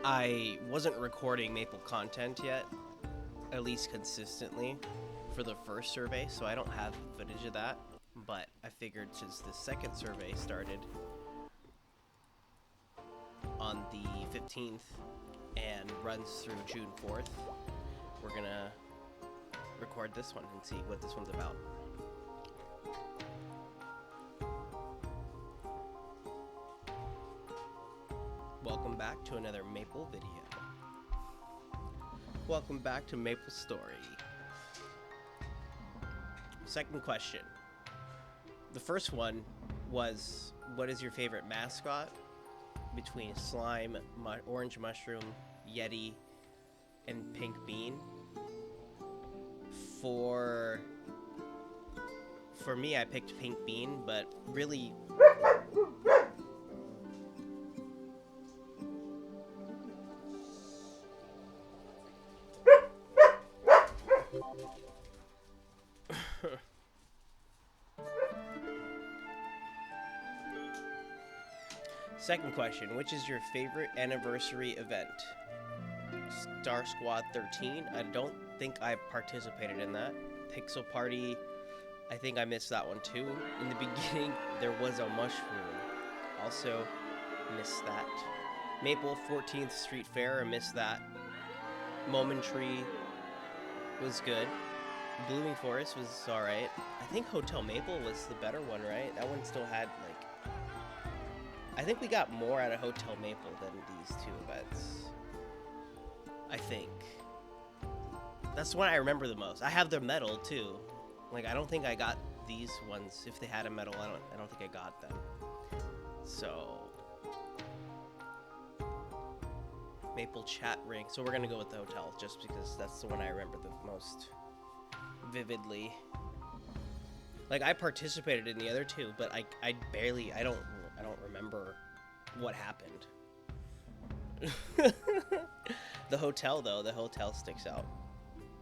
I wasn't recording Maple content yet, at least consistently, for the first survey, so I don't have footage of that. But I figured since the second survey started on the 15th and runs through June 4th, we're gonna record this one and see what this one's about. Welcome back to another Maple video. Welcome back to MapleStory. Second question. The first one was, what is your favorite mascot between slime, orange mushroom, yeti, and pink bean? For me, I picked pink bean, but really Second question, which is your favorite anniversary event? Star Squad 13, I don't think I participated in that. Pixel Party, I think I missed that one too. In the beginning, there was a mushroom. Also missed that. Maple 14th Street Fair, I missed that. Momentary was good. Blooming Forest was alright. I think Hotel Maple was the better one, right? That one still had, like... I think we got more out of Hotel Maple than these two events. I think. That's the one I remember the most. I have their medal, too. Like, I don't think I got these ones. If they had a medal, I don't think I got them. So... Maple Chat Ring. So we're gonna go with the hotel, just because that's the one I remember the most vividly. Like, I participated in the other two, but I don't remember what happened. The hotel, though, the hotel sticks out.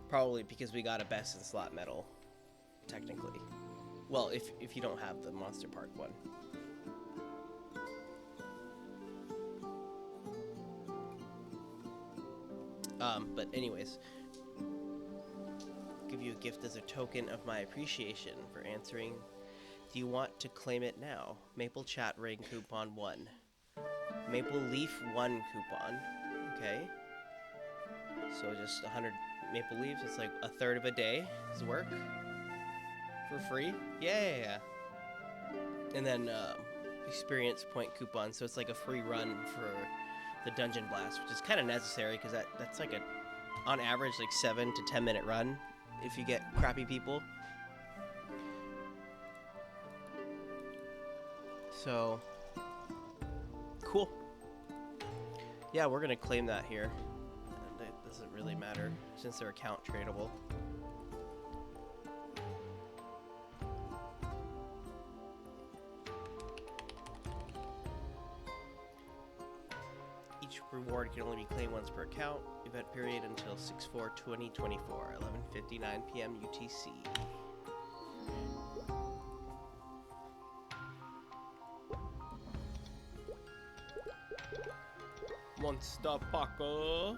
Probably because we got a best in slot medal, technically. Well, if you don't have the Monster Park one. But anyways, give you a gift as a token of my appreciation for answering. Do you want to claim it now? Maple Chat Ring coupon 1. Maple Leaf 1 coupon. Okay. So just 100 Maple Leaves. It's like a third of a day's work. For free? Yeah. And then experience point coupon. So it's like a free run for the Dungeon Blast, which is kind of necessary because that's like on average, like 7 to 10 minute run if you get crappy people. So, cool. Yeah, we're gonna claim that here. It doesn't really matter since they're account tradable. Each reward can only be claimed once per account. Event period until 6/4/2024, 11:59 PM UTC. Monster Paco.